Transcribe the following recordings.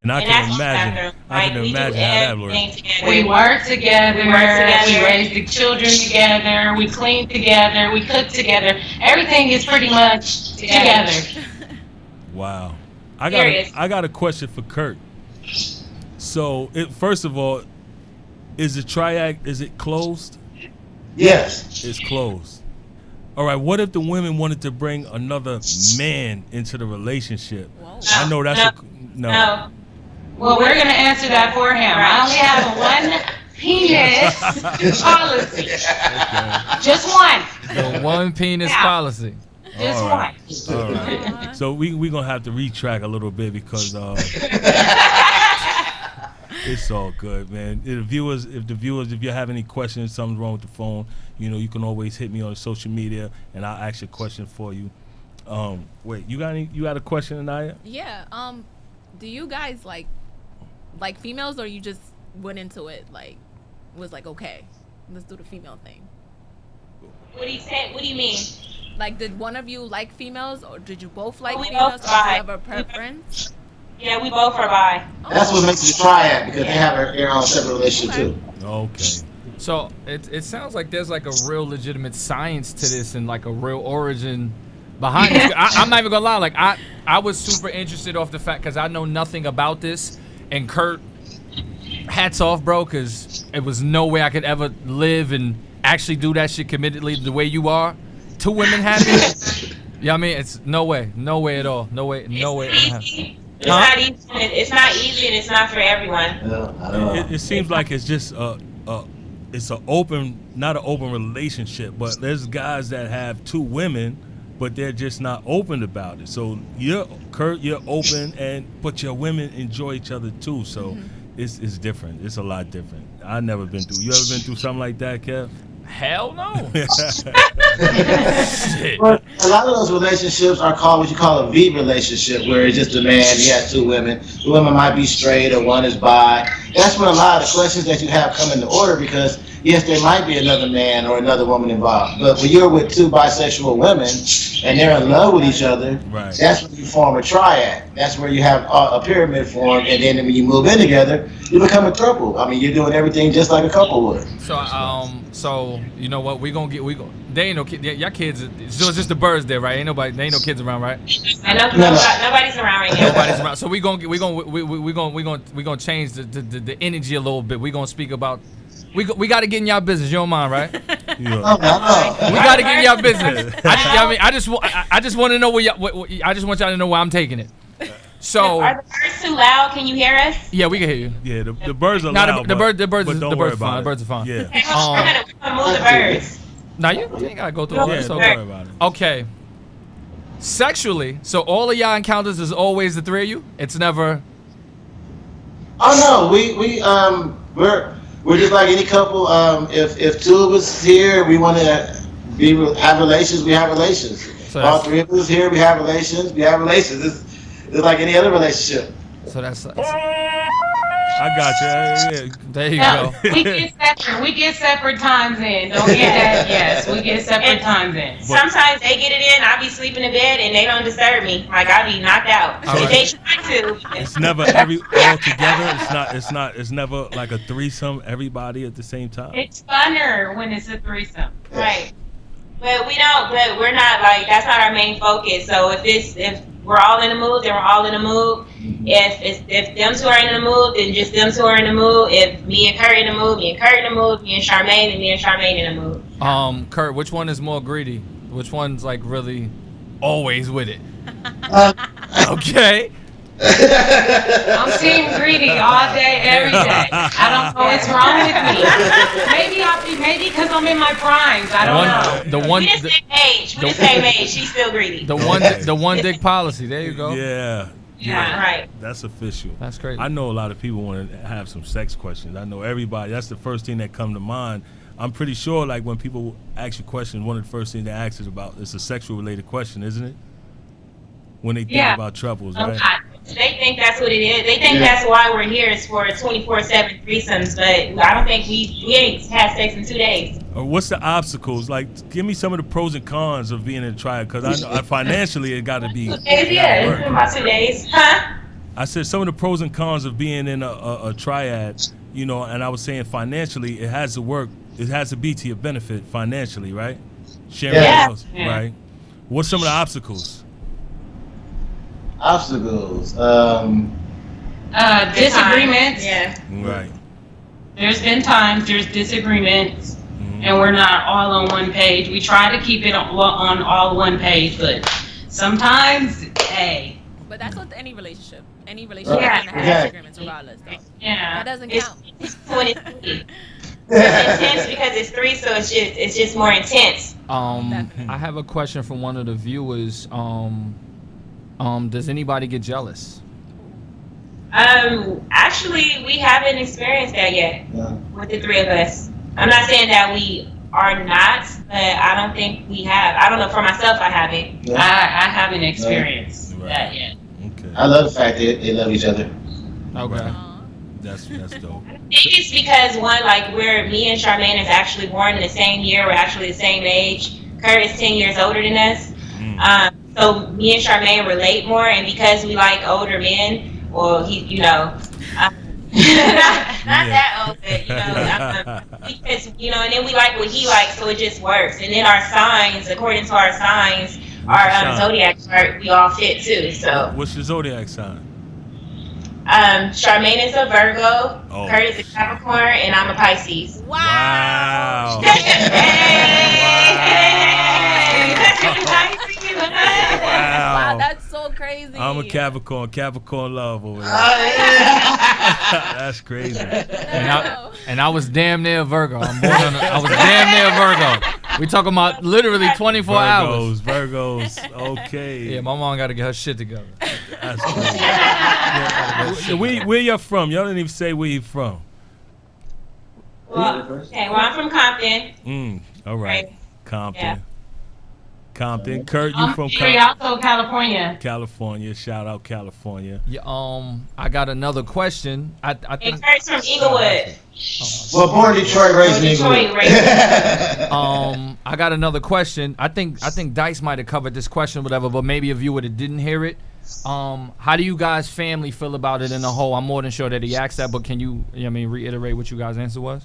And I can imagine. I can imagine how that works. We work together. We raise the children together. We clean together. We cook together. Everything is pretty much together. Wow. I got a question for Kurt. So, first of all, is the triad, is it closed? Yes. It's closed. All right, what if the women wanted to bring another man into the relationship? Whoa. I know that's no. Well, we're going to answer that for him. I only have one penis policy. Okay. Just one. The one penis policy. Just All right. one. All right. So we're going to have to retrack a little bit because it's all good, man. If you have any questions, something's wrong with the phone, you can always hit me on social media and I'll ask you a question for you. Wait, you got a question, Anaya? Yeah. Do you guys like females, or you just went into it was like, okay, let's do the female thing? What do you say? What do you mean? Like, did one of you like females, or did you both like we females, both or do you bi. have a preference? Yeah, we both are bi. That's what makes it a triad, because they have their own separate relationship too. Okay. So it sounds like there's like a real legitimate science to this and like a real origin behind it. I'm not even gonna lie. Like I was super interested off the fact because I know nothing about this. And Kurt, hats off, bro, because it was no way I could ever live and actually do that shit committedly the way you are. 2 women happy. Yeah, I mean, it's no way at all. No way. It's not easy. It's not easy, and it's not for everyone. It seems like it's just it's not an open relationship, but there's guys that have 2 women, but they're just not open about it. So Kurt, you're open, but your women enjoy each other too. So it's different. It's a lot different. I've never been through. You ever been through something like that, Kev? Hell no. Shit. But a lot of those relationships are called what you call a V relationship, where it's just a man, he has 2 women. The women might be straight or one is bi. That's when a lot of the questions that you have come into order, because yes, there might be another man or another woman involved. But when you're with 2 bisexual women and they're in love with each other, right, that's when you form a triad. That's where you have a pyramid formed, and then when you move in together, you become a throuple. I mean, you're doing everything just like a couple would. So you know what? They ain't no kids. Y'all kids. So it's just the birds there, right? There ain't no kids around, right? Nobody's around right now. Nobody's around. So we gonna change the energy a little bit. We gonna speak about. We got to get in y'all business. You don't mind, right? Yeah. We got to get in y'all business. I just want to know I just want y'all to know where I'm taking it. So are the birds too loud? Can you hear us? Yeah, we can hear you. Yeah, the birds are loud. The birds are fine. about it. The birds are fine. Yeah. We're gonna move the birds. Now you ain't gotta go through all that. Don't worry about it. Okay. Sexually, so all of y'all encounters is always the 3 of you. It's never. Oh no, we're just like any couple. If 2 of us here, we want to have relations. We have relations. So all 3 of us here, we have relations. We have relations. It's like any other relationship. So that's. I got you. Yeah. There you go. We get separate times in. Don't get that. Yes, we get separate times in. Sometimes they get it in. I be sleeping in bed and they don't disturb me. Like I be knocked out. If they try to. It's never all together. It's never like a threesome. Everybody at the same time. It's funner when it's a threesome. Right. But we're not like, that's not our main focus. So if we're all in the mood, then we're all in the mood. If them 2 are in the mood, then just them 2 are in the mood. If me and Kurt in the mood, me and Kurt in the mood. Me and Charmaine, then me and Charmaine in the mood. Kurt, which one is more greedy? Which one's like really always with it? Okay. I'm team greedy all day, every day. I don't know what's wrong with me. Maybe because I'm in my primes. I don't know. We the same age. She's still greedy. The one dick policy. There you go. Yeah, right. That's official. That's crazy. I know a lot of people want to have some sex questions. I know everybody. That's the first thing that come to mind. I'm pretty sure, like when people ask you questions, one of the first things they ask is about. It's a sexual related question, isn't it? When they think about troubles, right? They think that's what it is. They think that's why we're here, is for 24/7 threesomes. But I don't think we ain't had sex in 2 days. Or what's the obstacles? Like, give me some of the pros and cons of being in a triad, because I know financially it got to be. About 2 days, huh? I said some of the pros and cons of being in a triad, you know, and I was saying financially, it has to work. It has to be to your benefit financially, right? Sharing bills, right? What's some of the obstacles? Obstacles. Disagreements. Yeah. Right. There's been times there's disagreements, and we're not all on one page. We try to keep it on all one page, but sometimes, hey. But that's with any relationship. Any relationship is gonna have disagreements regardless, though. Yeah. That doesn't count. It's intense because it's three, so it's just more intense. I have a question from one of the viewers. Does anybody get jealous? Actually, we haven't experienced that yet with the three of us. I'm not saying that we are not, but I don't think we have. I don't know, for myself, I haven't. I haven't experienced that yet. Okay. I love the fact that they love each other. Okay. That's dope. I think it's because me and Charmaine is actually born in the same year. We're actually the same age. Kurt is 10 years older than us. So me and Charmaine relate more, and because we like older men, well, not that old, but because and then we like what he likes, so it just works. And then our signs, according to our signs, our zodiac chart, we all fit too. So what's your zodiac sign? Charmaine is a Virgo, Oh. Kurt is a Capricorn, and I'm a Pisces. Wow. Wow, that's so crazy. I'm a Capricorn love over there. That's crazy. And I was damn near a Virgo. I was damn near a Virgo. We talking about literally 24 hours. Virgos, okay. Yeah, my mom got to get her shit together. That's crazy. Where you from? Y'all didn't even say where you from. Well, I'm from Compton. All right. Compton. Yeah. Compton. Kurt, you from Rialto, California. California. Shout out California. Yeah, I got another question. I think Kurt's from Inglewood. Well, born in Detroit, raised in England. I got another question. I think Dice might have covered this question, whatever, but maybe a viewer that didn't hear it. How do you guys' family feel about it in the whole? I'm more than sure that he asked that, but can you reiterate what you guys' answer was?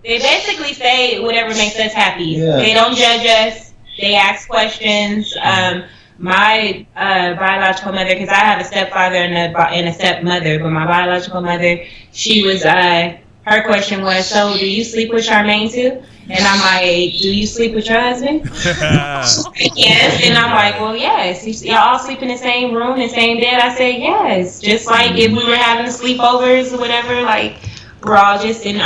They basically say whatever makes us happy. Yeah. They don't judge us. They ask questions. My biological mother, because I have a stepfather and a stepmother, but my biological mother, she was, her question was, so do you sleep with Charmaine too? And I'm like, do you sleep with your husband? Yes. And I'm like, well, yes. Y'all all sleep in the same room, the same bed? I said, yes. Just like if we were having sleepovers or whatever, like, we're all just in,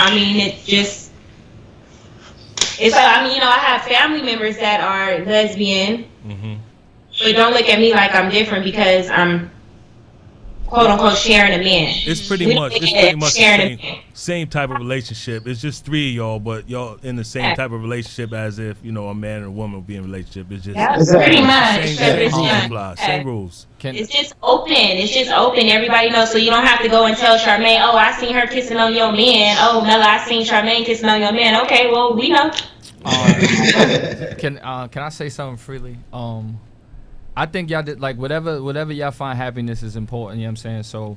it's like, I have family members that are lesbian, but don't look at me like I'm different because I'm quote unquote sharing a man. It's pretty much the same type of relationship. It's just three of y'all, but y'all in the same type of relationship as if a man and a woman would be in a relationship. It's just pretty much. Same rules. It's just open. Everybody knows, so you don't have to go and tell Charmaine, oh, I seen her kissing on your man. Oh, Mella, I seen Charmaine kissing on your man. Okay, well, we know. Can I say something freely? I think y'all did, like, whatever y'all find happiness is important, you know what I'm saying? So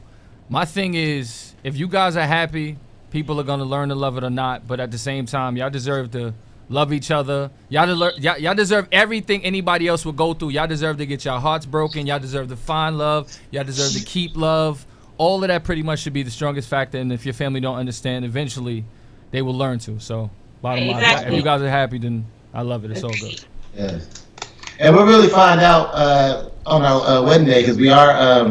my thing is, if you guys are happy, people are going to learn to love it or not, but at the same time, y'all deserve to love each other. Y'all deserve everything anybody else would go through. Y'all deserve to get your hearts broken. Y'all deserve to find love. Y'all deserve to keep love. All of that pretty much should be the strongest factor, and if your family don't understand, eventually they will learn to. So bottom line, if you guys are happy, then I love it. It's all good. Yes. And we'll really find out on our wedding day, because we are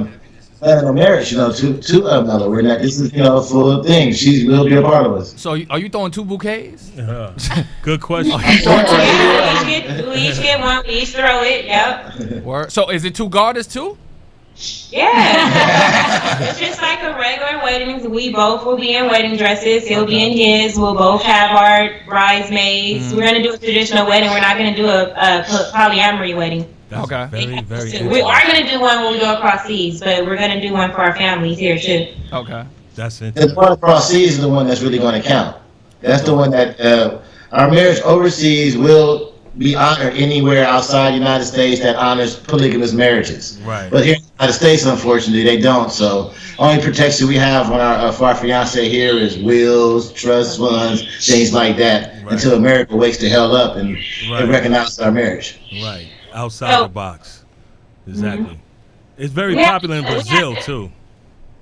planning on marriage, to Mella. We're not. This is a full thing. She will be a part of us. So are you throwing 2 bouquets? Good question. We each get one. We each throw it. Yep. Word. So is it 2 garters too? Yeah. It's just like a regular wedding. We both will be in wedding dresses. He'll be in his. We'll both have our bridesmaids. We're gonna do a traditional wedding. We're not gonna do a polyamory wedding. That's very, very We are going to do one when we go across seas, but we're going to do one for our families here, too. Okay. That's And interesting. the one across seas is the one that's really going to count. That's the one that our marriage overseas will be honored anywhere outside the United States that honors polygamous marriages. Right. But here in the United States, unfortunately, they don't. So only protection we have on for our fiance here is wills, trust funds, things like that, Right. until America wakes the hell up and Right. recognizes our marriage. Right. Outside the box. Exactly. It's very popular in Brazil too.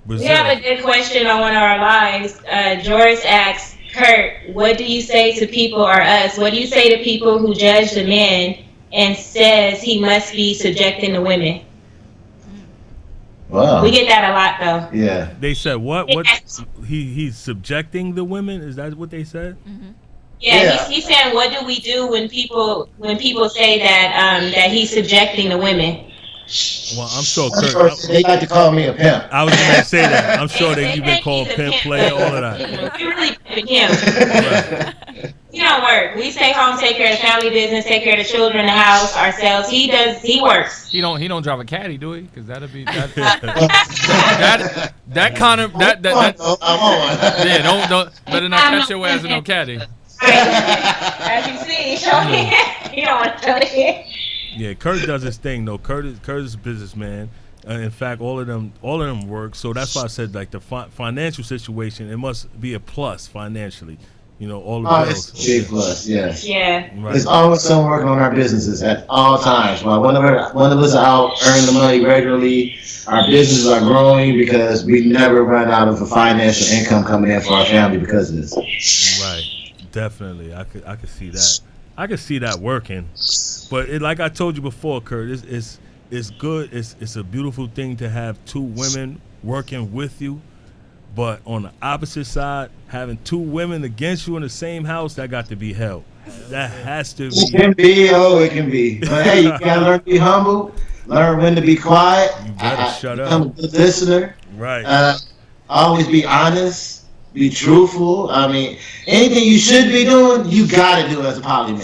We have a good question on one of our lives. Joris asks, Kurt, what do you say to people or us? What do you say to people who judge the man and says he must be subjecting the women? Wow. We get that a lot though. Yeah. They said what? What? He's subjecting the women? Is that what they said? Yeah. He's saying, what do we do when people say that that he's subjecting the women? Well, I'm sure Kurt. They like to call me a pimp. I was going to say that. I'm sure that you've been called pimp, player, all of that. We really pimping him. He don't work. We stay home, take care of the family business, take care of the children, the house, ourselves. He works. He don't drive a caddy, do he? Because that'd be that kind of that. Yeah, don't better not catch your ass in no caddy. As you see, he don't want to tell it. Yeah, Kurt does his thing though. Kurt is a businessman. In fact, all of them work. So that's why I said like the financial situation. It must be a plus financially. You know, all the bills. It's a big plus, yes. Yeah. Right. There's always someone working on our businesses at all times. While one of us are out earning the money regularly, our businesses are growing because we never run out of a financial income coming in for our family because of this. Right. Definitely. I could see that. I could see that working. But like I told you before, Kurt, it's good. It's a beautiful thing to have two women working with you. But on the opposite side, having two women against you in the same house, that got to be hell. That has to be. It can be. It can be. But hey, you gotta learn to be humble. Learn when to be quiet. You better shut up. Become a good listener. Right. Always be honest. Be truthful. I mean, anything you should be doing, you gotta do as a poly man.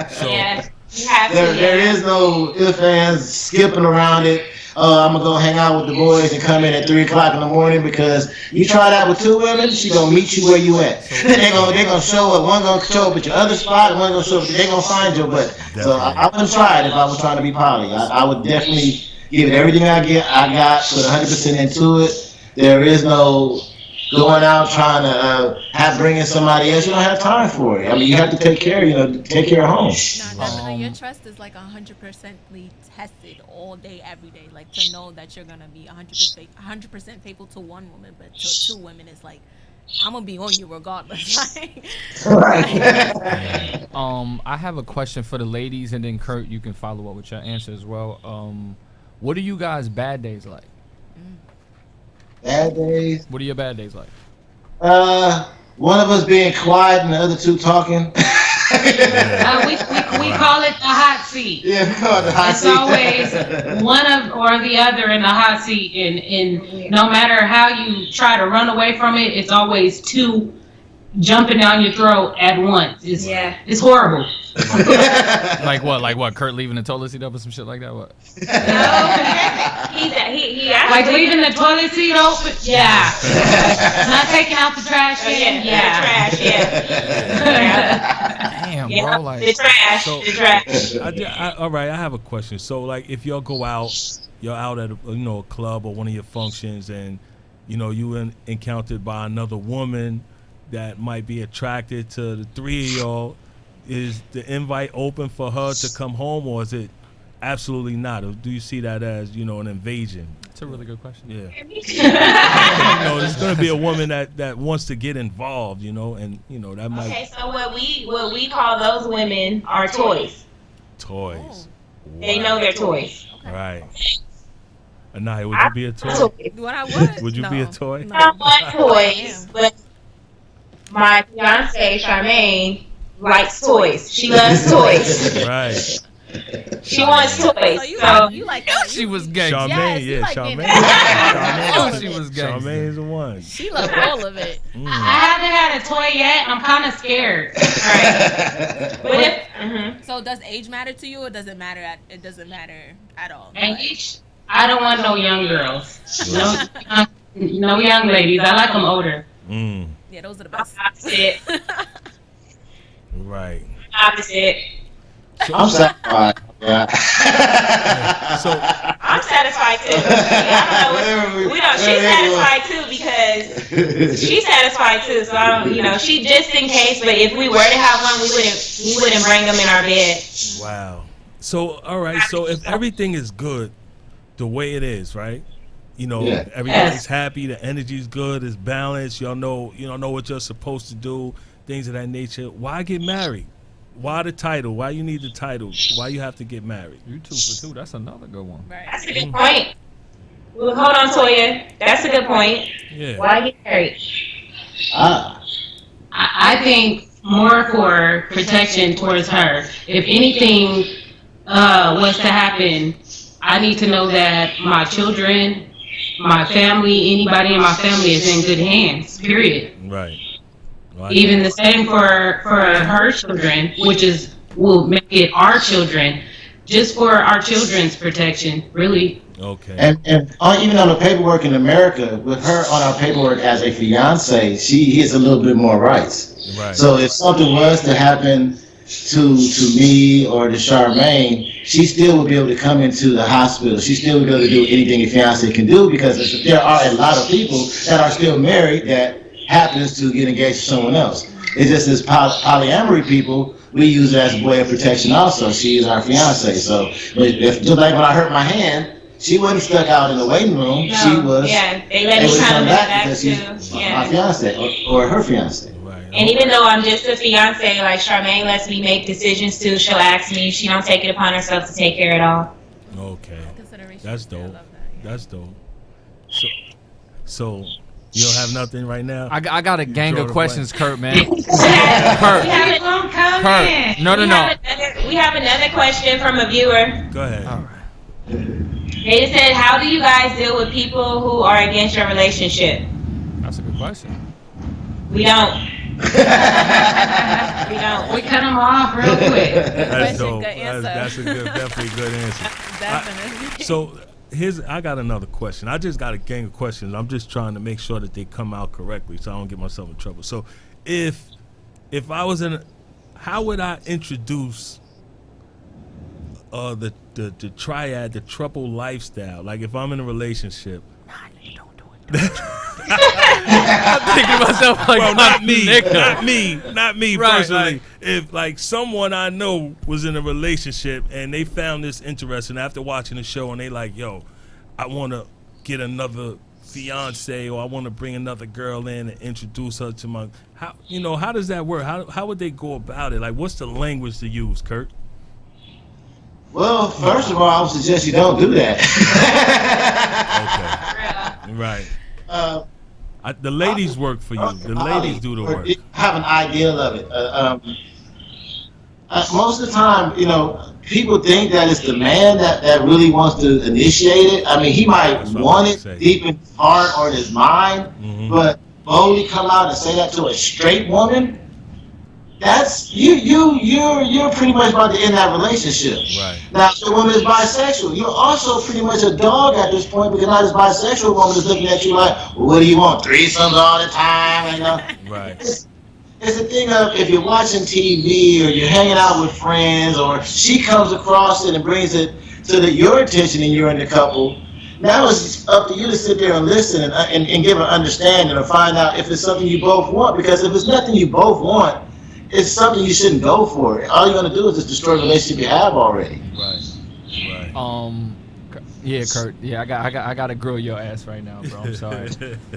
So, Yeah. You have to. There is no ifs, ands, skipping around it. I'm gonna go hang out with the boys and come in at 3 o'clock in the morning because you try that with two women, she gonna meet you where you at. they gonna show up. One gonna show up at your other spot, and one gonna show up. They gonna find your butt. So I wouldn't try it if I was trying to be poly. I would definitely give it everything I got, put 100% into it. There is no going out trying to bring in somebody else. You don't have time for it. I mean, you have to take care of home. No, definitely, your trust is like 100% tested all day, every day. Like to know that you're gonna be 100% faithful to one woman, but to two women is like, I'm gonna be on you regardless. I have a question for the ladies, and then Kurt, you can follow up with your answer as well. What are you guys' bad days like? Bad days? What are your bad days like? One of us being quiet and the other two talking. We call it the hot seat. Yeah, we call it the hot It's seat. always one of or the other in the hot seat, and no matter how you try to run away from it, it's always two jumping down your throat at once. It's horrible. Like what? Kurt leaving the toilet seat up or some shit like that? What? He Like leaving the toilet seat open. Yeah. Not taking out the trash can. The trash. Damn, Yeah. bro. Like, The trash. So- The trash. all right, I have a question. So, like, if y'all go out, you're out at a club or one of your functions, and you encountered by another woman that might be attracted to the three of y'all. Is the invite open for her to come home, or is it absolutely not? Or do you see that as an invasion? that's a really good question. Yeah. There's going to be a woman that wants to get involved, and that might. Okay, so what we call those women are toys. Toys. They know they're toys. Right. Anaya, would you be a toy? What I would? Would you be a toy? No. I want toys, but my fiance Charmaine likes toys. She loves toys. Right. She wants toys. So you like She was gay. Charmaine, Yes, you yeah, like Charmaine. Oh, she was gay. Charmaine's the one. She loved all of it. I haven't had a toy yet. I'm kind of scared. But So does age matter to you, or does it matter? It doesn't matter at all. And I don't want no young girls. No young ladies. I like them older. Mm. Yeah, those are the best. opposite. Right. opposite. I'm satisfied. Yeah. So I'm satisfied too. I don't know. She's satisfied too because she's satisfied too. So I don't, she just in case. But if we were to have one, we wouldn't bring them in our bed. wow. So all right. So if everything is good, the way it is, right? Everybody's happy. The energy's good. It's balanced. Y'all know what you're supposed to do. Things of that nature. Why get married? Why the title? Why you need the title? Why you have to get married? You 2 for 2. That's another good one. Right. That's a good point. Well, hold on, Toya. That's a good point. Yeah. Why get married? I think more for protection towards her. If anything was to happen, I need to know that my children, my family, anybody in my family is in good hands, period. Right. Even the same for her children, which will make it our children, just for our children's protection, really. Okay. And even on the paperwork in America, with her on our paperwork as a fiance, she has a little bit more rights. Right. So if something was to happen to me or to Charmaine, she still would be able to come into the hospital. She still would be able to do anything a fiance can do, because there are a lot of people that are still married that happens to get engaged to someone else. It's just as polyamory people, we use it as a way of protection also. She is our fiance. So just like when I hurt my hand, she wasn't stuck out in the waiting room. No. She was they let me come back because too. she's my fiance or her fiance. Right. And even though I'm just a fiance, like Charmaine lets me make decisions too. She'll ask me. She don't take it upon herself to take care of it all. Okay. Consideration. That's Yeah, I dope. love that. That's dope. So you don't have nothing right now? I got a gang draw of the questions, Kurt, man. We have No. We have another question from a viewer. Go ahead. All right. They just said, how do you guys deal with people who are against your relationship? That's a good question. We don't. We don't. We cut them off real quick. That's question, dope. good answer. That's a definitely good answer. Definitely. So I got another question. I just got a gang of questions. I'm just trying to make sure that they come out correctly so I don't get myself in trouble. So if I was how would I introduce the triad, the triple lifestyle? Like if I'm in a relationship. Nah, you don't do it. I'm thinking to myself like, well, not me Right, personally. right. If like someone I know was in a relationship and they found this interesting after watching the show and they like, yo, I want to get another fiance or I want to bring another girl in and introduce her to my, how does that work? How would they go about it? Like, what's the language to use, Kurt? Well, first of all, I would suggest you don't do that. Okay. Right. The ladies work for you. The ladies do the work. Have an ideal of it. Most of the time, people think that it's the man that really wants to initiate it. I mean, he might want it deep in his heart or in his mind, but boldly come out and say that to a straight woman, that's you're pretty much about to end that relationship. Right. Now, if the woman is bisexual, you're also pretty much a dog at this point, because now this bisexual woman is looking at you like, well, what do you want? Threesomes all the time? Right. It's a thing of, if you're watching TV or you're hanging out with friends or she comes across it and brings it to your attention and you're in the couple, now it's up to you to sit there and listen and give an understanding or find out if it's something you both want. Because if it's nothing you both want, it's something you shouldn't go for. All you're gonna do is just destroy the relationship you have already. Right. Yeah, Kurt. Yeah, I gotta grill your ass right now, bro. I'm sorry.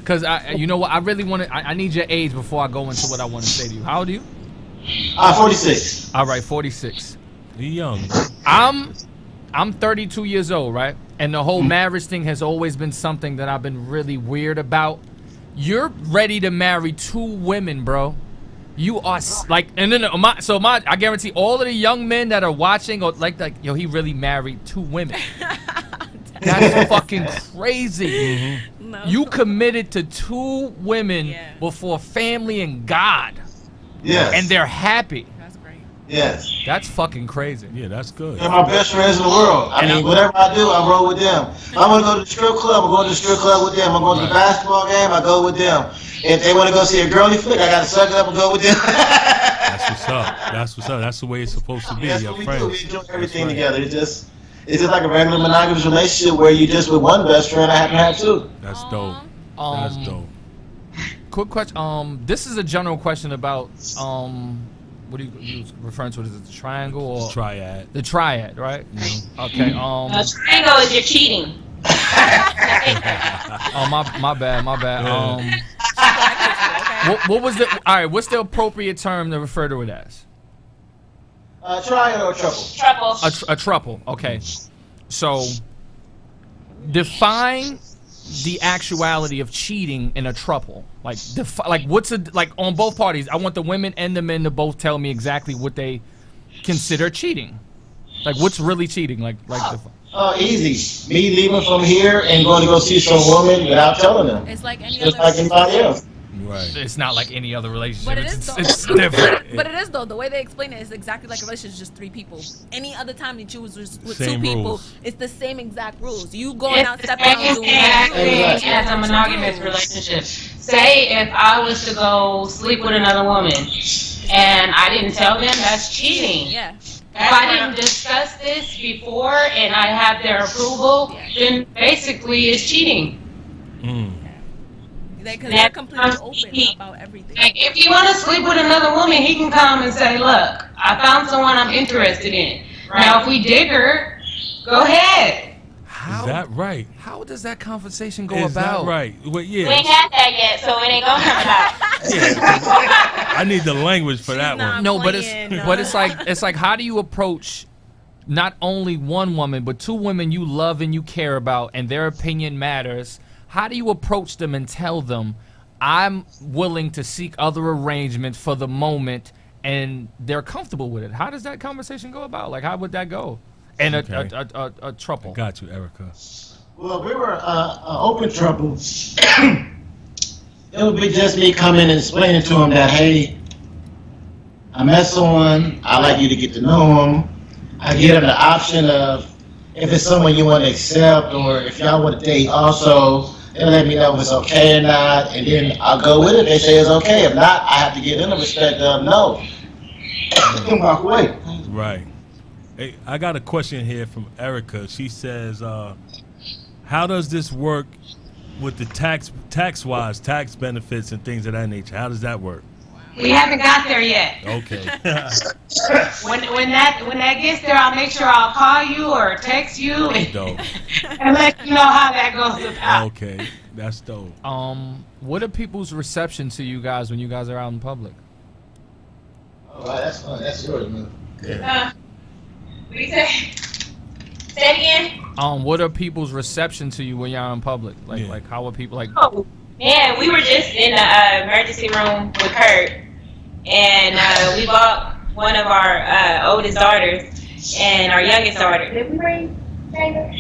Cause you know what? I really want to. I need your age before I go into what I want to say to you. How old are you? 46. All right, 46. You're young. I'm 32 years old, right? And the whole marriage thing has always been something that I've been really weird about. You're ready to marry 2 women, bro. You are like, and then I guarantee all of the young men that are watching or like yo, he really married 2 women. That's fucking crazy. No. You committed to 2 women before family and God. Yes. And they're happy. That's great. Yes. That's fucking crazy. Yeah, that's good. They're my best friends in the world. I mean, whatever I do, I roll with them. If I'm gonna go to the strip club, I'm going to the strip club with them. I'm going to the basketball game, I go with them. If they want to go see a girly flick, I gotta suck it up and go with them. That's what's up. That's what's up. That's the way it's supposed to be. That's Your what we friends. do. We enjoy everything That's right. together. It's just like a regular monogamous relationship where you just with one best friend. I happen to have two. That's dope. That's dope. Quick question. This is a general question about what do you referring to? Is it the triangle or Triad. the triad? Right. Okay. A triangle is you're cheating. Oh my bad. What was the? All right. What's the appropriate term to refer to it as? Triangle or triple? Trouble. A throuple. Okay. So define the actuality of cheating in a throuple. Like what's on both parties? I want the women and the men to both tell me exactly what they consider cheating. Like what's really cheating? Easy. Me leaving from here and going to go see some woman without telling them. It's like any Just other like anybody else. Right. It's not like any other relationship. But it is though. It's different. But it is though. The way they explain it is exactly like a relationship, is just 3 people. Any other time you choose with Same 2 people, rules. it's the same exact rules. You going out, It's the stepping out, same doing exact what you thing do. as a monogamous relationship. Say if I was to go sleep with another woman and I didn't tell them, that's cheating. Yeah. If I didn't discuss this before and I have their approval, then basically it's cheating. Because they're completely open about everything. Like, if you want to sleep with another woman, he can come and say, look, I found someone I'm interested in. Now, if we dig her, go ahead. Is that right? How does that conversation go Is about? that right? Well, We yeah. ain't had that yet, so it ain't gonna come about. I need the language for that not one. No, but playing, it's like how do you approach not only one woman but 2 women you love and you care about and their opinion matters? How do you approach them and tell them I'm willing to seek other arrangements for the moment and they're comfortable with it? How does that conversation go about? Like how would that go? And a throuple. Got you, Erica. Well, we were open trouble. It would be just me coming and explaining to him that, hey, I met someone, I like you to get to know him. I give him the option of if it's someone you want to accept or if y'all want to date also, they'll let me know if it's okay or not, and then I'll go with it. They say it's okay. If not, I have to give them the respect of no. And walk away. Right. Hey, I got a question here from Erica. She says, how does this work with the tax-wise, tax benefits and things of that nature? How does that work? We haven't got there yet. Okay. When that gets there, I'll make sure I'll call you or text you Dope. and let you know how that goes about. Okay. That's dope. What are people's reception to you guys when you guys are out in public? Oh, that's fun. That's yours, man. What do you say? Say it again. What are people's reception to you when you're out in public? Yeah. Like how are people like? Oh, man, we were just in the emergency room with Kurt, and we bought one of our oldest daughters and our youngest daughter. Did we bring Taylor?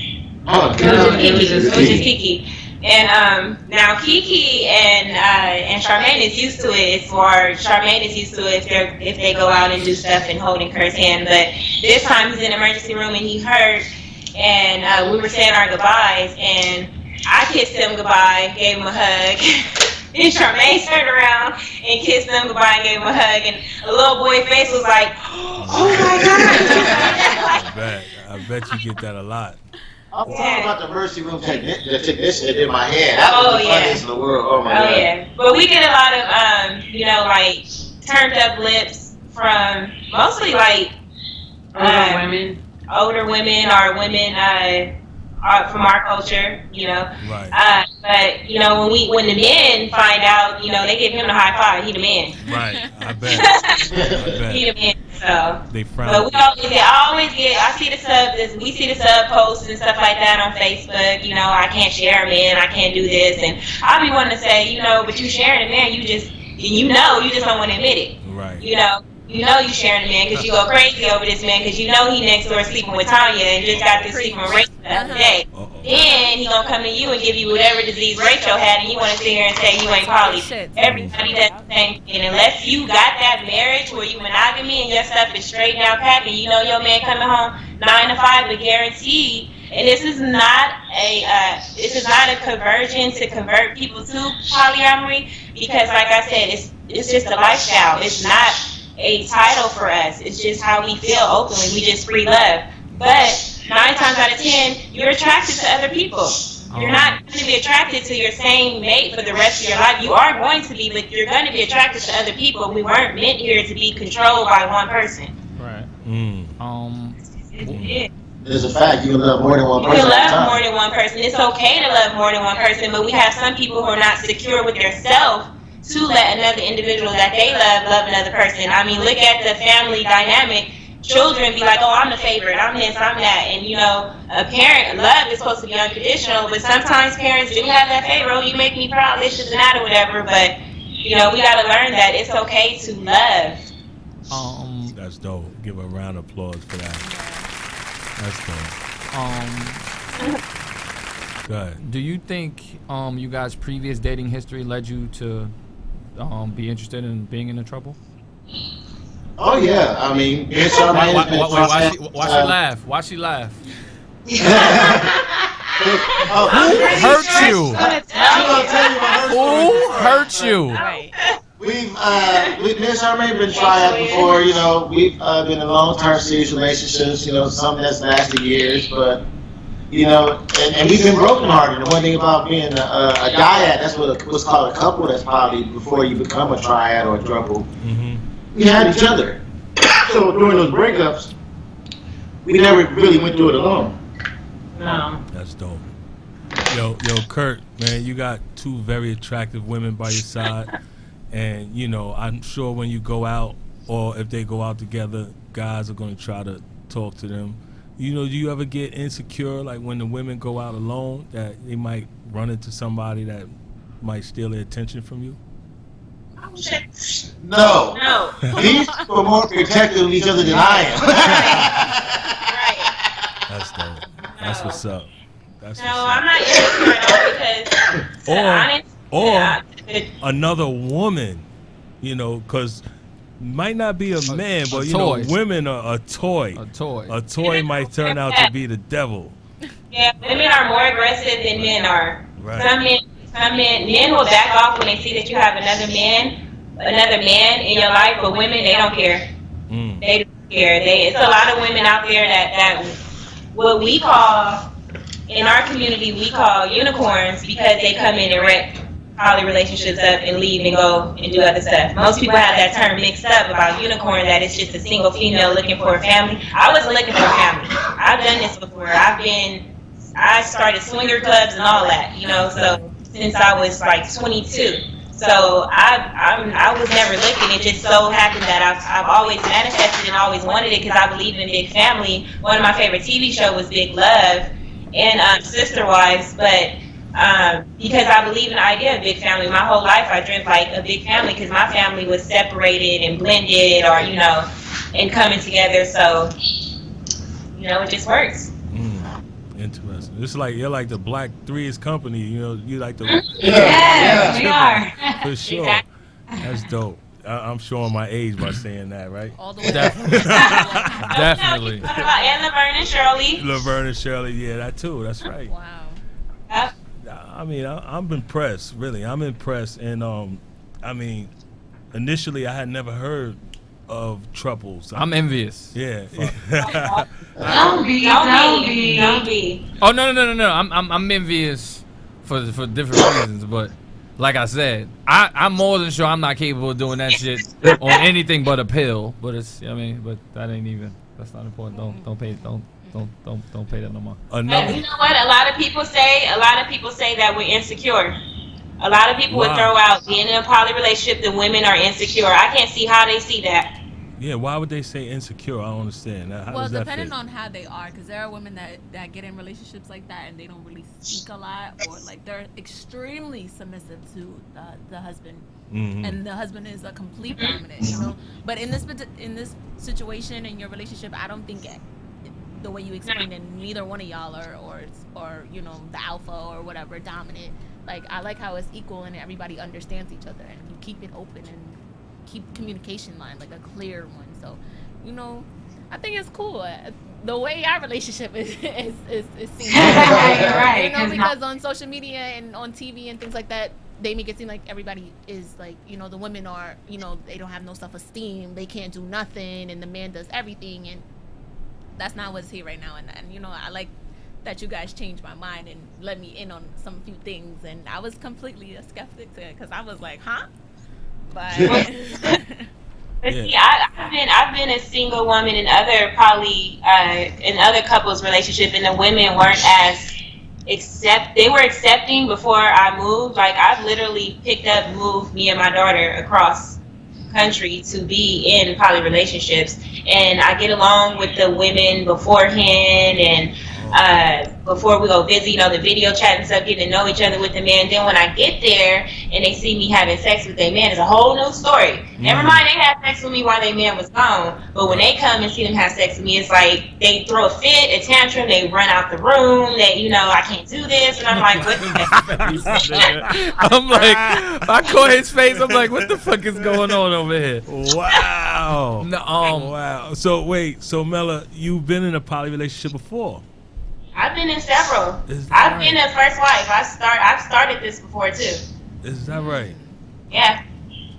Oh, It was just Kiki. And now Kiki and Charmaine is used to it. Charmaine is used to it if they go out and do stuff and holding Kurt's hand. But this time he's in the emergency room and he hurt, and we were saying our goodbyes, and I kissed him goodbye, gave him a hug. And Charmaine turned around and kissed them goodbye and gave him a hug, and a little boy face was like, oh my God. I bet you get that a lot. I'm talking about the emergency room technician in my hand. That was the yeah. funniest in the world. Oh my God. Oh yeah, but we did a lot of like turned up lips from mostly like older women or women from our culture, Right. But when the men find out, they give him the high five. He the man. Right. I bet. He the man. So. They frown. But I see the we see the sub posts and stuff like that on Facebook. I can't share a man, I can't do this, and I'll be wanting to say, but you sharing a man, you just don't want to admit it. Right. You sharing a man because you go crazy over this man because he next door sleeping with Tanya and just got to sleeping with Rachel the other day. Then he gonna come to you and give you whatever disease Rachel had, and you want to sit here and say you ain't poly. Everybody does the same thing, and unless you got that marriage where you monogamy and your stuff is straight down packed, and your man coming home 9 to 5, but guaranteed. And this is not a conversion to convert people to polyamory, because, like I said, it's just a lifestyle. It's not a title for us. It's just how we feel openly. We just free love. But 9 times out of 10, you're attracted to other people. You're not going to be attracted to your same mate for the rest of your life. You are going to be, but you're going to be attracted to other people. We weren't meant here to be controlled by one person. Right. There's a fact, you can love more than one person. You can love more than one person. It's okay to love more than one person, but we have some people who are not secure with their self to let another individual that they love another person. I mean, look at the family dynamic. Children be like, oh, I'm the favorite, I'm this, I'm that. And, you know, a parent, love is supposed to be unconditional, but sometimes parents do have that favorite, oh, you make me proud, this, and that, or whatever. But, you know, we got to learn that it's okay to love. That's dope. Give a round of applause for that. That's dope. Go ahead. Do you think you guys' previous dating history led you to be interested in being in the trouble? Oh yeah, I mean, me and Charmaine has been Why she laugh? Why she laugh? Hurt you? Who hurt you? Me and Charmaine been triad before. You know, we've been in long-term serious relationships. You know, some that's lasted years, but you know, and we've been brokenhearted. The one thing about being a dyad, that's what's called a couple. That's probably before you become a triad or a throuple. We had each other. So during those breakups, we never really went through it alone. No. That's dope. Yo, Kurt, man, you got 2 very attractive women by your side. And, you know, I'm sure when you go out, or if they go out together, guys are going to try to talk to them. You know, do you ever get insecure, like when the women go out alone, that they might run into somebody that might steal their attention from you? No. These are more protective of each other than I am. That's dope. That's what's up. That's no, I'm not insecure at all because another woman, you know, because might not be a man, but you know, women are a toy. A toy might turn out to be the devil. Yeah, women are more aggressive than men are. Right. Some men will back off when they see that you have another man in your life, but women, they don't care. They don't care. It's a lot of women out there that what we call, in our community, we call unicorns, because they come in and wreck poly relationships up and leave and go and do other stuff. Most people have that term mixed up about unicorn, that it's just a single female looking for a family. I wasn't looking for a family. I've done this before. I started swinger clubs and all that, you know, so since I was like 22. So I was never looking. It just so happened that I've always manifested and always wanted it, because I believe in big family. One of my favorite TV shows was Big Love and Sister Wives, but because I believe in the idea of big family. My whole life I dreamt like a big family, because my family was separated and blended, or, you know, and coming together. So, you know, it just works. Interesting. It's like you're like the Black Threes Company. You know, you like the Yeah, we are. For sure. Exactly. That's dope. I'm showing my age by saying that, right? All the way. Definitely. And Laverne and Shirley. Laverne and Shirley, yeah, that too. That's right. Wow. I mean, I'm impressed. Really, I'm impressed. And I mean, initially I had never heard of Throuples. I'm envious. Yeah. Don't be. Oh no. I'm envious for different reasons, but like I said, I'm more than sure I'm not capable of doing that shit on anything but a pill. But but that ain't even. That's not important. Don't pay that no more. You know what? A lot of people say that we're insecure. A lot of people would throw out being in a poly relationship, the women are insecure. I can't see how they see that. Yeah, why would they say insecure? I don't understand. Well, depending on how they are, because there are women that get in relationships like that and they don't really speak a lot, or like they're extremely submissive to the husband, and the husband is a complete dominant, you know. But in this situation in your relationship, I don't think the way you explained it, neither one of y'all or you know, the alpha or whatever dominant. Like, I like how it's equal and everybody understands each other and you keep it open and keep communication line, like a clear one. So, you know, I think it's cool. The way our relationship is seen. Right. You know, because on social media and on TV and things like that, they make it seem like everybody is like, you know, the women are, you know, they don't have no self-esteem, they can't do nothing, and the man does everything, and that's not what's here right now. And you know, I like that you guys changed my mind and let me in on some few things, and I was completely a skeptic to it because I was like, huh? But But see, I've been a single woman in other in other couples relationship, and the women weren't as they were accepting before I moved. Like, I've literally picked up, moved me and my daughter across country to be in poly relationships, and I get along with the women beforehand, and before we go visit, you know, the video chat and stuff, getting to know each other with the man. Then when I get there and they see me having sex with their man, it's a whole new story. Never mind, they had sex with me while their man was gone, but when they come and see them have sex with me, it's like they throw a fit, a tantrum, they run out the room, they, you know, I can't do this, and I'm like, what the I'm like, I caught his face. I'm like, what the fuck is going on over here? Wow. No, Wow. So wait, so Mela, you've been in a poly relationship before? I've been in several. Is that I've right? been a first wife. I've started this before too. Is that right? Yeah.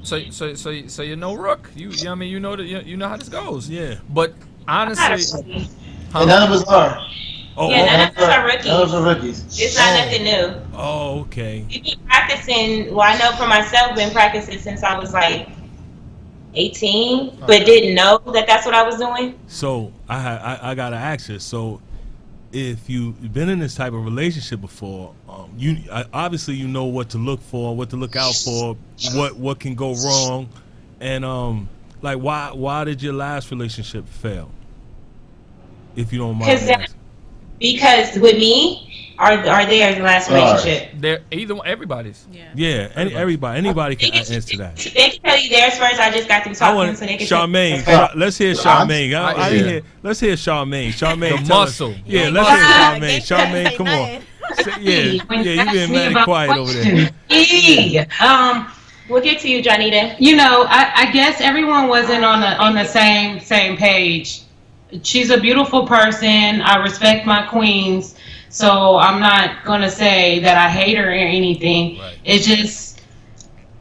So you know Rook. You know what I mean, you know how this goes. Yeah. But I'm not a honestly, rookie. And none of us are. Oh, Yeah, none of us are rookies. None of us are rookies. It's not nothing new. oh, okay. We've been practicing. Well, I know for myself, been practicing since I was like 18, but didn't know that that's what I was doing. So I gotta ask you. So if you've been in this type of relationship before, obviously you know what to look for, what to look out for, what can go wrong, and like why did your last relationship fail? If you don't mind asking. Because with me, are they in the last relationship? they're everybody's. Yeah, anybody can answer that. They can tell you theirs first. I just got them I talking, want so they can. Charmaine. Let's hear Charmaine. I didn't hear. Let's hear Charmaine. Charmaine, The tell muscle. us. Yeah, let's hear Charmaine. Charmaine, come on. You've been mad quiet over there. We'll get to you, Johnita. You know, I guess everyone wasn't on the same page. She's a beautiful person. I respect my queens, so I'm not gonna say that I hate her or anything. Right. It's just,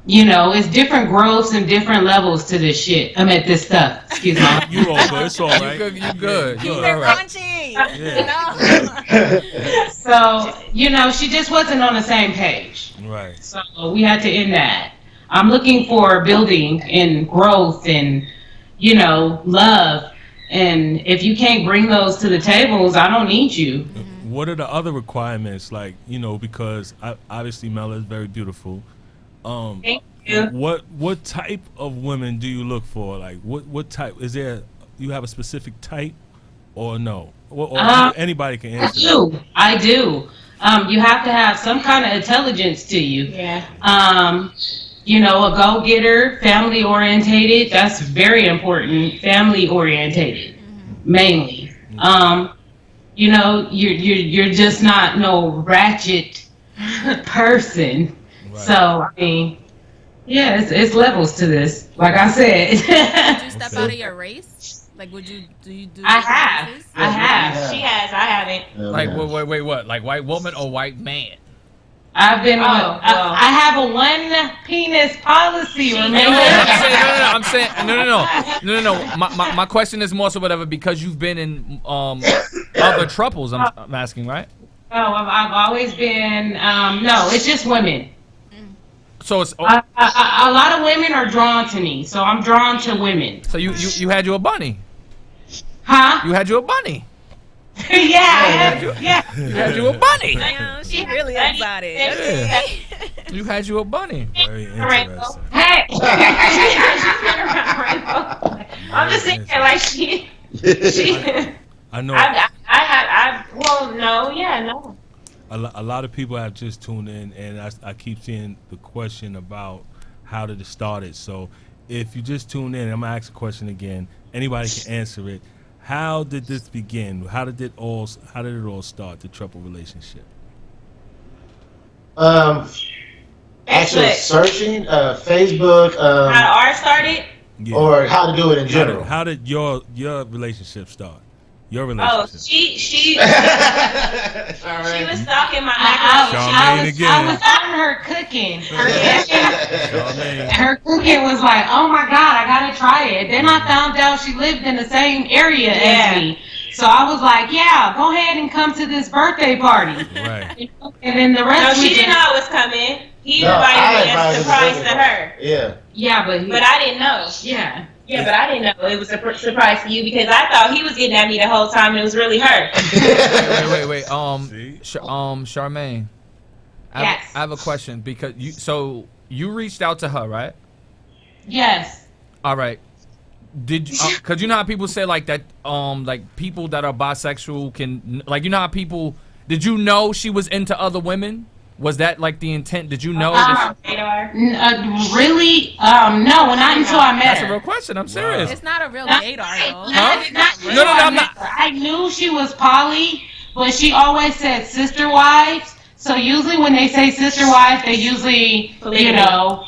you know, it's different growths and different levels to this shit. I mean, this stuff. Excuse me. You all good? It's all right. You good. You Keep all it right. crunchy. Yeah. You know? So, you know, she just wasn't on the same page. Right. So we had to end that. I'm looking for building and growth and, you know, love. And if you can't bring those to the tables, I don't need you. What are the other requirements? Like, you know, because obviously Mela is very beautiful. Thank you. What type of women do you look for? Like, what type? Is there? You have a specific type, or no? Or anybody can answer. I do. You have to have some kind of intelligence to you. Yeah. You know, a go-getter, family orientated. That's very important. Family orientated, mainly. You know, you're just not no ratchet person. Right. So I mean, yeah, it's levels to this. Like I said. Would you step out of your race? Like, do you do? I have. races? I have. She has. I haven't. Like wait, what? Like white woman or white man? I've been. well. I have a one penis policy. Remember? I'm saying no. My question is more so whatever because you've been in other trouples. I'm asking, right? No, I've always been. No, it's just women. So it's A lot of women are drawn to me, so I'm drawn to women. so you had you a bunny. Huh? You had you a bunny. Yeah. You had you a bunny. Damn, she really exotic. Yeah. You had you a bunny. Very interesting. Hey. I'm just thinking like she. I know No. a lot of people have just tuned in, and I keep seeing the question about how did it started. So if you just tune in, I'm gonna ask a question again. Anybody can answer it. How did this begin? How did it all start? The triple relationship. Actually searching Facebook. How ours started? Yeah. Or how to do it in general. How did your relationship start? Your Oh, relationship. she was stalking my macaroni. I was on her cooking. Charmaine. Her cooking was like, oh my God, I gotta try it. Then I found out she lived in the same area as me. So I was like, yeah, go ahead and come to this birthday party. Right. And then the rest. No, she didn't know it was coming. He invited me as a surprise to her. Yeah. Yeah, but I didn't know. Yeah. Yeah, but I didn't know it was a surprise to you because I thought he was getting at me the whole time and it was really her. Wait. Charmaine. Yes. I have a question because you reached out to her, right? Yes. All right. Did you? Cause you know how people say like that. Like people that are bisexual can like you know how people. Did you know she was into other women? Was that like the intent? Did you know? Really? No, not until I met That's her. a real question. I'm serious. It's not a real gaydar though. Huh? No, I'm not. I knew she was poly, but she always said sister wives. So usually when they say sister wives, they usually, they don't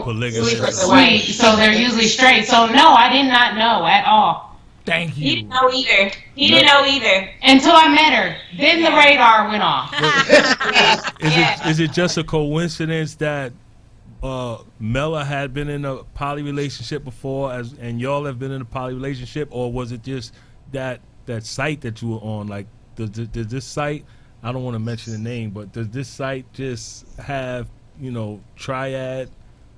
Polygamous. so they're usually straight. So no, I did not know at all. Thank you. He didn't know either. He didn't know either. Until I met her. Then the radar went off. Is it just a coincidence that Mela had been in a poly relationship before and y'all have been in a poly relationship, or was it just that site that you were on? Like does this site, I don't want to mention the name, but does this site just have,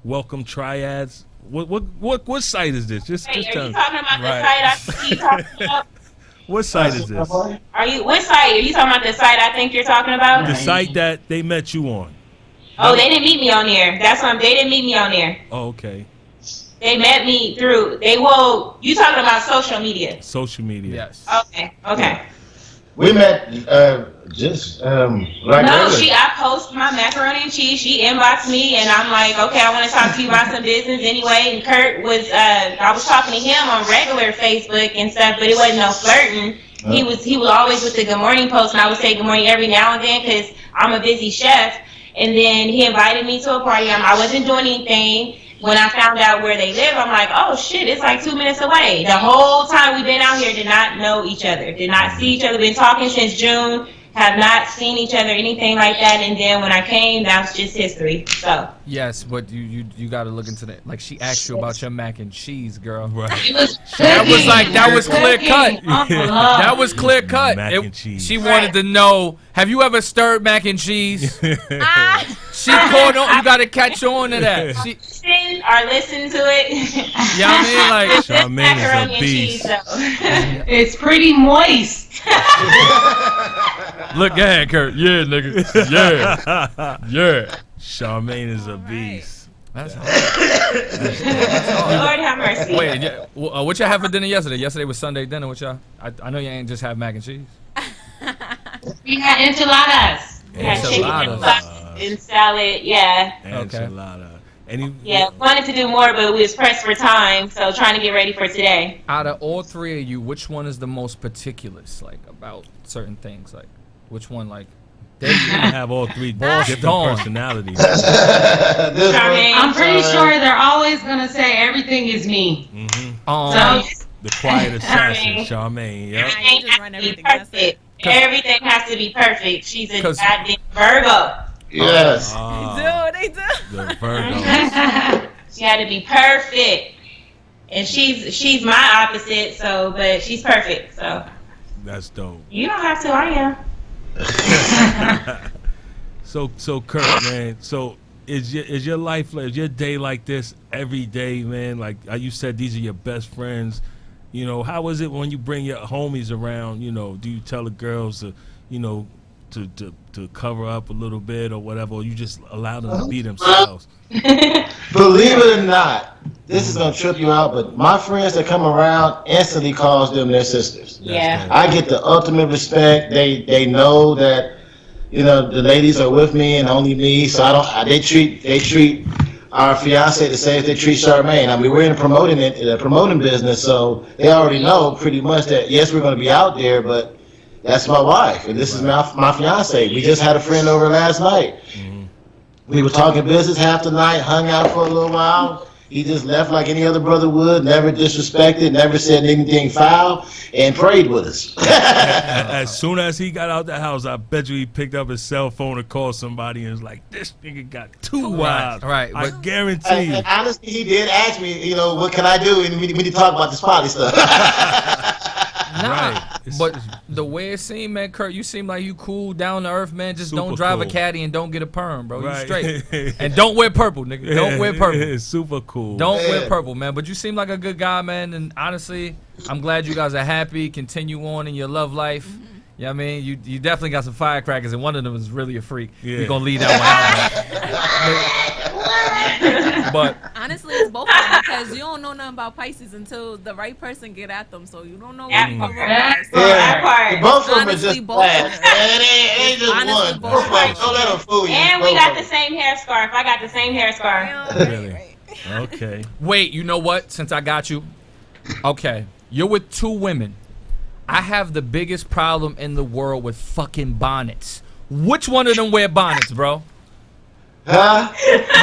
welcome triads? What site is this? Just are you tell me. talking about the site you talking about? What site is this? What site? Are you talking about the site I think you're talking about? The site that they met you on. Oh, they didn't meet me on there. They didn't meet me on there. Oh, okay. They met me through, you talking about social media? Social media. Yes. Okay. We met just like I post my macaroni and cheese. She inboxed me, and I'm like, okay, I want to talk to you about some business anyway. And Kurt was, I was talking to him on regular Facebook and stuff, but it wasn't no flirting. He was always with the good morning post, and I would say good morning every now and then because I'm a busy chef. And then he invited me to a party. I wasn't doing anything. When I found out where they live, I'm like, oh shit, it's like 2 minutes away. The whole time we've been out here, did not know each other, did not see each other, been talking since June, have not seen each other, anything like that. And then when I came, that's just history. So yes, but you got to look into that. Like she asked you about your mac and cheese, girl. Right. That was clear cut. That was clear cut. Mac and cheese. She wanted to know, have you ever stirred mac and cheese? She caught on. You got to catch on to that. Listen to it. Yeah, I mean, like Charmaine is a beast. It's pretty moist. Look ahead, Kurt. Yeah, nigga. Yeah. Charmaine is a beast. That's Lord have mercy. Wait, yeah. What y'all have for dinner yesterday? Yesterday was Sunday dinner. What y'all? I know you ain't just have mac and cheese. We had enchiladas. We had chicken and salad. Yeah. Enchilada. Wanted to do more, but we was pressed for time, so trying to get ready for today. Out of all three of you, which one is the most particulars, like about certain things? Like, which one, like? They have all three different personalities. I'm pretty sure they're always gonna say everything is me. Mm-hmm. The quiet assassin, Charmaine. Yep. Everything has to be perfect. Everything has to be perfect. She's a goddamn Virgo. Yes. They do. The Virgo. She had to be perfect, and she's my opposite. So, but she's perfect. So that's dope. You don't have to. I am. So Kurt, man. So is your life, is your day like this every day, man? Like you said, these are your best friends. How is it when you bring your homies around? Do you tell the girls to, to cover up a little bit or whatever, or you just allow them to be themselves? Believe it or not, this is gonna trip you out, but my friends that come around instantly calls them their sisters. Yeah. I get the ultimate respect. They know that, the ladies are with me and only me, so they treat our fiance the same as they treat Charmaine. I mean, we're in the promoting business, so they already know pretty much that yes, we're gonna be out there, but that's my wife, and this is my fiance. We just had a friend over last night. Mm-hmm. We were talking business half the night, hung out for a little while, He just left like any other brother would, never disrespected, never said anything foul, and prayed with us. As soon as he got out the house, I bet you he picked up his cell phone and called somebody and was like, "This nigga got too wild." Right. I guarantee you. And honestly, he did ask me, you know, what can I do? And we need to talk about this poly stuff. Nah, but the way it seemed, man, Kurt, you seem like you cool, down to earth, man. Just don't drive a caddy and don't get a perm, bro. You straight. And don't wear purple, nigga. Don't wear purple. It's super cool. Don't wear purple, man. But you seem like a good guy, man. And honestly, I'm glad you guys are happy. Continue on in your love life. You know what I mean? You definitely got some firecrackers, and one of them is really a freak. We're going to leave that one out. But honestly, it's both of them because you don't know nothing about Pisces until the right person get at them. So you don't know what you're that part. Both of them are just Honestly, class. It ain't just Honestly, one. both of them. Don't let them fool you. And we got the same hair scarf. I got the same hair scarf. Really? Okay. wait, you know what? Since I got you, okay, you're with two women. I have the biggest problem in the world with fucking bonnets. Which one of them wear bonnets, bro? Huh?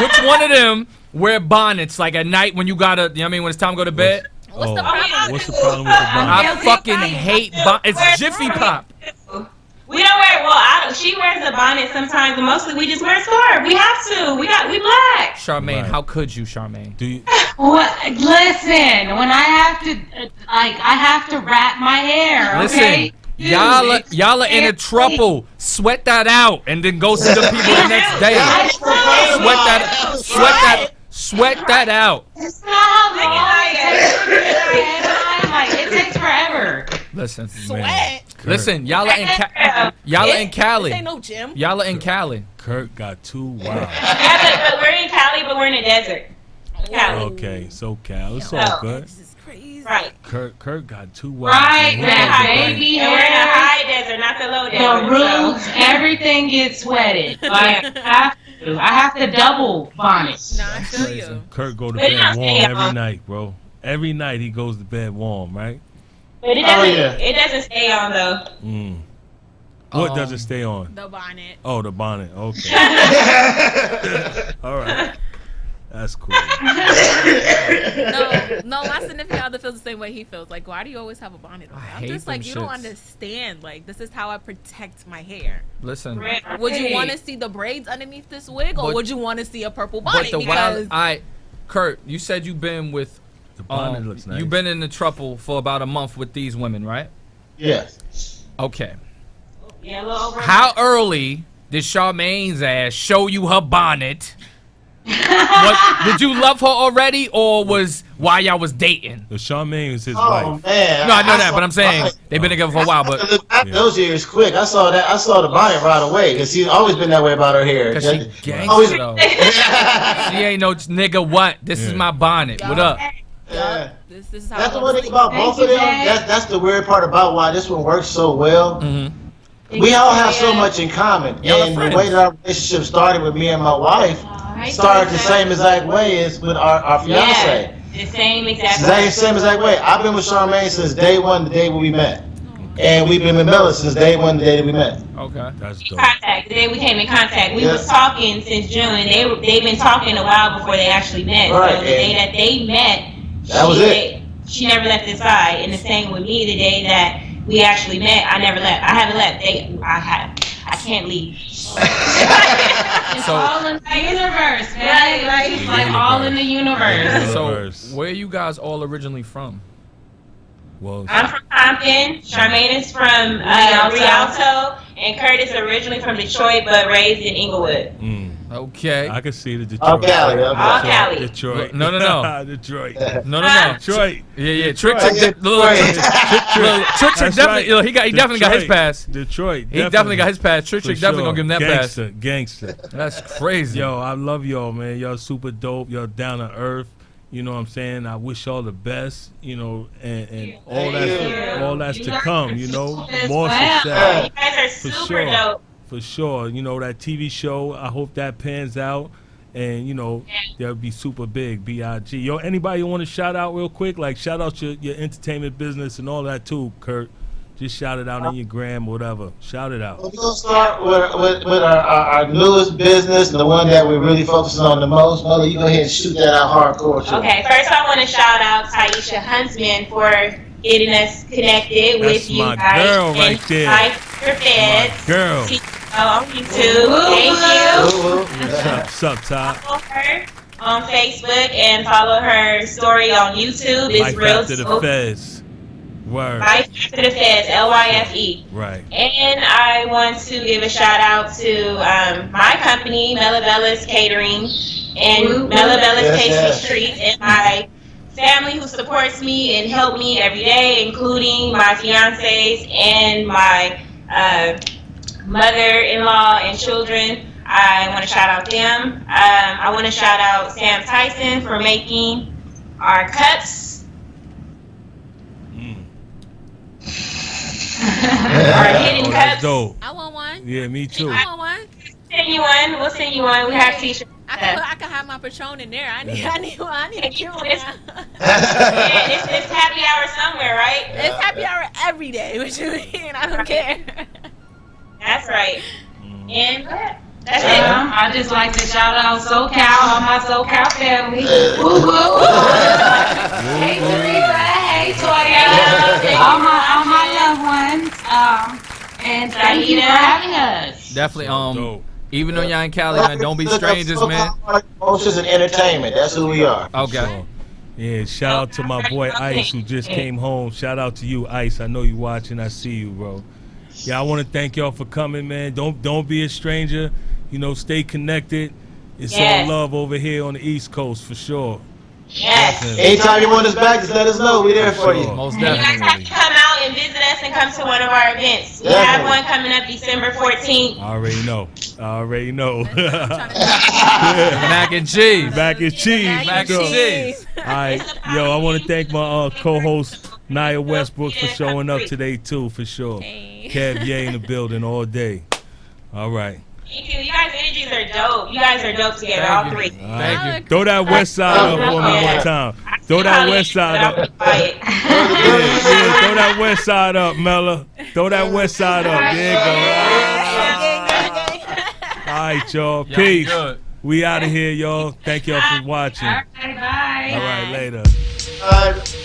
Which one of them wear bonnets like at night when you gotta, you know what I mean, when it's time to go to bed? What's the problem? What's the problem with the bonnet? I fucking hate bonnets. It's Jiffy Pop. We don't wear. Well, she wears a bonnet sometimes, but mostly we just wear a scarf. We have to. We black. Charmaine, Right. how could you, Charmaine? Do you? What? Listen, when I have to, I have to wrap my hair. Okay. Listen, y'all are in a trouble. Sweat that out, and then go see the people the next day. Sweat that out. It's not how long it takes forever. Listen, Sweat. listen, y'all are in Cali. This ain't no gym. Y'all are in Cali. Kurt got too wild. Yeah, but we're in Cali, but we're in the desert. Cali. Okay, so Cal, it's all good. This is crazy. Right. Kurt got too wild. Right, man. that baby And we're in the hair, high desert, not the low desert. the roots, everything gets sweated. Like I have to double bonnet. Nah, I feel Crazy. you. Kurt go to But bed it's warm not every night, bro. Every night he goes to bed warm, right? But it doesn't stay on though. Mm. What does it stay on? The bonnet. Oh, the bonnet. Okay. All right. That's cool. No, my significant other feels the same way he feels. Like, why do you always have a bonnet on? I'm hate just like, them you don't shits. understand. Like, this is how I protect my hair. Listen, Would you want to see the braids underneath this wig, or But- would you want to see a purple but bonnet? the Because wild, Kurt, you said you've been with, The bonnet looks nice. you've been in the trouble for about a month with these women, right? Yes. Okay. Yeah, a little over. How early did Charmaine's ass show you her bonnet? Did you love her already, or was while y'all was dating? The Charmaine is his Oh wife. man. No, I know that, saw- but I'm saying they've been together for a while. But After those years, quick. I saw the bonnet right away because she's always been that way about her hair. cause she Always- gangster though. She ain't no nigga. What? This is Yeah. my bonnet. What up? Yeah. this is how That's the I one was thing about Thank both of you, them. Dad. That's the weird part about why this one works so well. Mm-hmm. We all have so much in common, Y'all are and the friends. way that our relationship started with me and my wife started the same exact way as with our fiance. Yeah, the same exact way. Same exact way. I've been with Charmaine since day one, the day when we met, and we've been with Mela since day one, the day that we met. Okay. That's dope. Contact. The day we came in contact, we Yeah. was talking since June, and they've been talking a while before they actually met. Right, So the day that they met, That was it. She never left his side, and the same with me. The day that we actually met, I never left. I haven't left. I can't leave. It's So- all in the universe, man. Right. It's like all in the universe. So Universe. where are you guys all originally from? Well, I'm from Compton. Charmaine is from Rialto, and Kurt is originally from Detroit, but raised in Inglewood. Okay. I can see the Detroit. All Cali, okay. All Cali. Detroit. No. Detroit. No. Detroit. Yeah. Trick Right. Trick That's definitely. right. You know, he definitely got his Detroit. pass. Detroit. He definitely got his pass. Trick For Trick definitely sure. gonna give him that Gangster, pass. Gangster. That's crazy. Yo, I love y'all, man. Y'all super dope. Y'all down to earth. You know what I'm saying? I wish y'all the best, you know, and all that's to come, you know. More success. You guys are For super sure. dope. For sure. You know, that TV show, I hope that pans out. And, you know, they'll be super big, B.I.G. Yo, anybody you want to shout out real quick? Like, shout out your entertainment business and all that, too, Kurt. Just shout it out on your gram, whatever. Shout it out. We're going to start with our newest business, the one that we're really focusing on the most. Mother, you go ahead and shoot that out hardcore, too. Okay, first I want to shout out Taisha Huntsman for getting us connected with you guys. That's my girl right there. Your feds. My girl. On YouTube. Thank you. What's up, Todd? Follow her on Facebook and follow her story on YouTube. It's Life real After the dope. Fez. Word. Life After the Feds, LYFE. Right. And I want to give a shout out to my company, Melabella's Catering, and Melabella's Tasty Treats, and my family who supports me and help me every day, including my fiancés and my mother-in-law and children. I want to shout out them. I want to shout out Sam Tyson for making our cups. Our hidden cups. Dope. I want one. Yeah, me too. I want one. Send you one. We'll send you one. We have t-shirts. I can have my Patron in there. I need a cute one. It's happy hour somewhere, right? It's happy hour every day. What you mean? I don't care. That's right. And that's it. I just like to shout out SoCal, all my SoCal family. Woo woo. Hey Teresa, hey Toya, all my loved ones. And thank you for having us. Definitely. Dope. Even though y'all in Cali, man, don't be strangers, man. Emotions and entertainment. That's who we are. Okay. Yeah, shout out to my boy Ice who just came home. Shout out to you, Ice. I know you watching. I see you, bro. Yeah, I want to thank y'all for coming, man. Don't be a stranger. You know, stay connected. It's all love over here on the East Coast for sure. Yes. Anytime you want us back, just let us know. We're there for you. Most You guys have to definitely. come out and visit us and come to one of our events. We have one coming up December 14th. I already know. Mac and cheese. Mac and cheese. Mac and cheese. All right, yo, I want to thank my co-host Nia Westbrook for showing up today too, for sure. Hey. Kev Ye in the building all day. All right. Thank you. You guys' energies are dope. You guys are dope together, all Thank three. you. Thank you. Throw that west side up for me one time. Throw that west side up. Yeah, throw that west side up, Mella. Throw that west side up. There you go. All right, y'all. Peace. Good. We out of here, y'all. Thank y'all for watching. All right, bye. All right, later. All right.